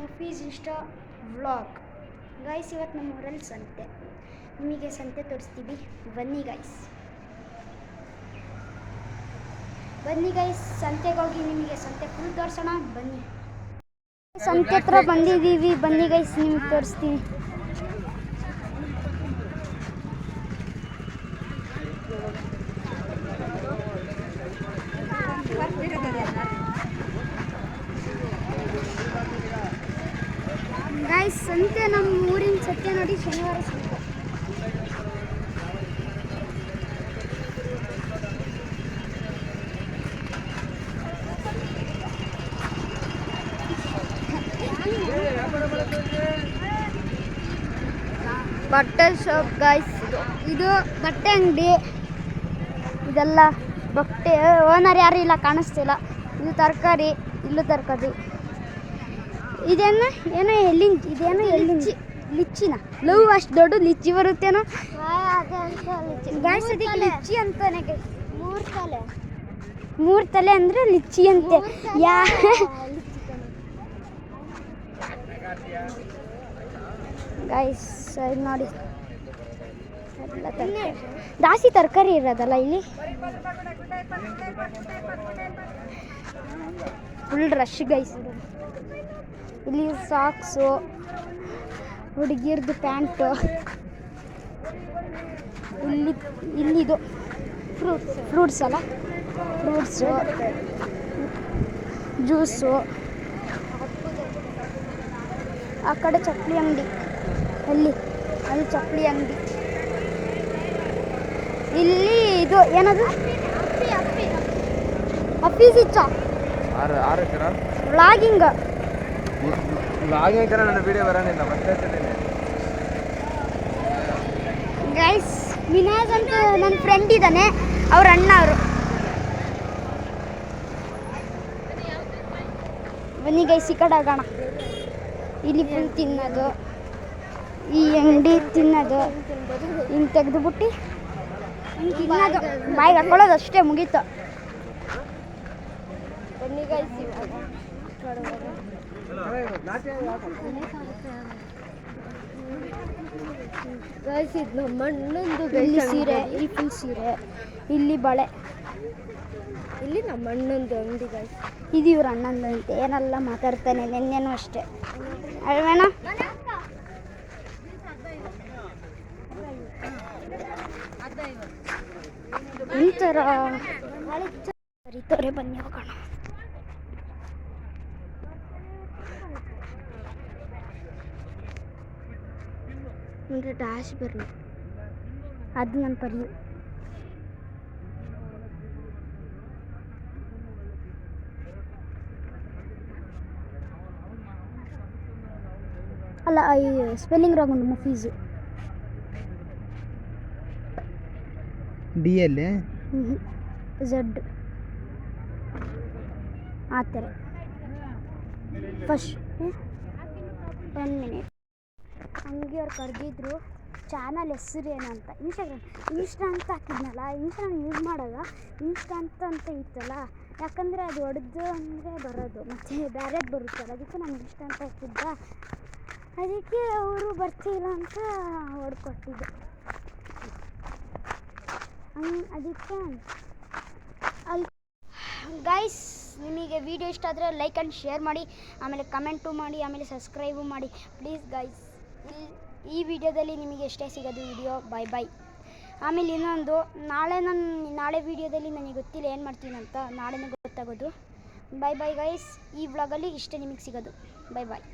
ಮುಫೀಸ್ ಇಷ್ಟ vlog guys. ಇವತ್ತು ನಮ್ಮ ಊರಲ್ಲಿ ಸಂತೆ, ನಿಮಗೆ ಸಂತೆ ತೋರಿಸ್ತೀವಿ, ಬನ್ನಿ ಗೈಸ್. ಸಂತೆಗೆ ಹೋಗಿ ನಿಮಗೆ ಸಂತೆ ಫುಲ್ ತೋರಿಸೋಣ, ಬನ್ನಿ. ಸಂತೆ ಹತ್ರ ಬಂದಿದ್ದೀವಿ, ಬನ್ನಿ ಗೈಸ್, ನಿಮ್ಗೆ ತೋರಿಸ್ತೀನಿ. ಗೈಸ್ ಸಂತೆ, ನಮ್ಮ ಊರಿನ ಸಂತೆ ನೋಡಿ, ಶನಿವಾರ ಸಂತೆ. ಬಟ್ಟೆ ಶಾಪ್ ಗೈಸ್, ಇದು ಬಟ್ಟೆ ಅಂಗಡಿ. ಇದೆಲ್ಲ ಬಟ್ಟೆ, ಓನರ್ ಯಾರು ಇಲ್ಲ, ಕಾಣಿಸ್ತಿಲ್ಲ. ಇದು ತರಕಾರಿ, ಇಲ್ಲೂ ತರಕಾರಿ. ಇದೇನು ಏನೋ ಲಿಚ್ಚಿನ ಲವ್, ಅಷ್ಟು ದೊಡ್ಡ ಲಿಚ್ಚಿ ಬರುತ್ತೇನೋ ಗೈಸ್. ಅದಕ್ಕೆ ಲಿಚ್ಚಿ ಅಂತಾನೆ ಗೈಸ್. ಮೂರು ತಲೆ ಅಂದರೆ ಲಿಚ್ಚಿ ಅಂತೆ. ಗೈಸ್ ನೋಡಿ, ಜಾಸ್ತಿ ತರಕಾರಿ ಇರೋದಲ್ಲ ಇಲ್ಲಿ. Full rush guys. ಇಲ್ಲಿ ಸಾಕ್ಸು, ಹುಡುಗಿರ್ದು ಪ್ಯಾಂಟು, ಇಲ್ಲಿದು ಫ್ರೂಟ್ಸ್ ಅಲ್ಲ, ಫ್ರೂಟ್ಸು, ಜ್ಯೂಸು. ಆ ಕಡೆ ಚಪ್ಪಲಿ ಅಂಗಡಿ, ಅಲ್ಲಿ ಚಪ್ಪಲಿ ಅಂಗಡಿ. ಇಲ್ಲಿ ಇದು ಏನದು, ಅಫೀಸಿಚ್ಚ ವ್ಲಾಗಿಂಗ್. ಗೈಸ್ ವಿನಾಜ್ ಅಂತ ನನ್ನ ಫ್ರೆಂಡ್ ಇದ್ದಾನೆ, ಅವ್ರ ಅಣ್ಣ ಅವರು. ಬನ್ನಿ ಗೈಸ್, ಈ ಕಡೆ ಆಗೋಣ. ಇಲ್ಲಿ ಫುಲ್ ತಿನ್ನೋದು, ಈ ಅಂಗಡಿ ತಿನ್ನೋದು, ಹಿಂಗೆ ತೆಗೆದುಬಿಟ್ಟು ತಿನ್ನೋದು, ಬಾಯಿಗೆ ಹಾಕೊಳ್ಳೋದು ಅಷ್ಟೇ, ಮುಗೀತು. ಬನ್ನಿ ಗೈಸ್, ಇದು ನಮ್ಮ ಅಣ್ಣಂದು. ಇಲ್ಲಿ ಸೀರೆ, ಇಲ್ಲಿ ಫುಲ್ ಸೀರೆ, ಇಲ್ಲಿ ಬಳೆ, ಇಲ್ಲಿ ನಮ್ಮ ಅಣ್ಣಂದು ಅಂಗಡಿ ಗೈಸ್. ಇದು ಇವ್ರ ಅಣ್ಣಂದು ಅಂತೆ, ಏನೆಲ್ಲ ಮಾತಾಡ್ತಾನೆ, ನೆನ್ನೆನೂ ಅಷ್ಟೇ ಅಲ್ವೇಣ. ಇಂಥರ ಬರೀತವ್ರೆ, ಬನ್ನಿ ಹೋಗೋಣ. ಅಂದರೆ ಡ್ಯಾಶ್ ಬರ್ಲಿ, ಅದು ನನ್ನ ಪರಿ. ಅಲ್ಲ, ಈ ಸ್ಪೆಲ್ಲಿಂಗ್ ರಾಂಗ್ ಉಂಟು. ಮುಫೀಸು ಡಿ ಎಲ್ ಝಡ್ ಆ ಥರ. ಫಸ್ಟ್ 10 ಮಿನಿಟ್ ಹಂಗೆ ಅವ್ರು ಕರೆದಿದ್ರು. ಚಾನಲ್ ಹೆಸರು ಏನಂತ, ಇನ್ಸ್ಟಾ ಅಂತ ಹಾಕಿದ್ನಲ್ಲ. ಇನ್ಸ್ಟಾಗ್ರಾಮ್ ಯೂಸ್ ಮಾಡೋಲ್ಲ, ಇನ್ಸ್ಟಾ ಅಂತ ಇತ್ತಲ್ಲ, ಯಾಕಂದರೆ ಅದು ಹೊಡೆದು ಅಂದರೆ ಬರೋದು, ಮತ್ತು ಬೇರೆದು ಬರುತ್ತಲ್ಲ, ಅದಕ್ಕೆ ನಾನು ಇನ್ಸ್ಟಾ ಅಂತ ಹಾಕಿದ್ದ. ಅದಕ್ಕೆ ಅವರು ಬರ್ತಿಲ್ಲ ಅಂತ ಹೊಡ್ಕೊಟ್ಟಿದ್ದೆ. ಅದಕ್ಕೆ ಅಲ್ಲಿ ಗೈಸ್, ನಿಮಗೆ ವಿಡಿಯೋ ಇಷ್ಟ ಆದರೆ ಲೈಕ್ ಆ್ಯಂಡ್ ಶೇರ್ ಮಾಡಿ, ಆಮೇಲೆ ಕಮೆಂಟು ಮಾಡಿ, ಆಮೇಲೆ ಸಬ್ಸ್ಕ್ರೈಬು ಮಾಡಿ ಪ್ಲೀಸ್ ಗೈಸ್. ಈ ವಿಡಿಯೋದಲ್ಲಿ ನಿಮಗೆ ಎಷ್ಟೇ ಸಿಗೋದು ವಿಡಿಯೋ. ಬಾಯ್. ಆಮೇಲೆ ಇನ್ನೊಂದು, ನಾಳೆ ವಿಡಿಯೋದಲ್ಲಿ ನನಗೆ ಗೊತ್ತಿಲ್ಲ ಏನು ಮಾಡ್ತೀನಿ ಅಂತ, ನಾಳೆನೇ ಗೊತ್ತಾಗೋದು. Bye guys. ಈ ವ್ಲಾಗಲ್ಲಿ ಇಷ್ಟೇ ನಿಮಗೆ ಸಿಗೋದು. ಬಾಯ್.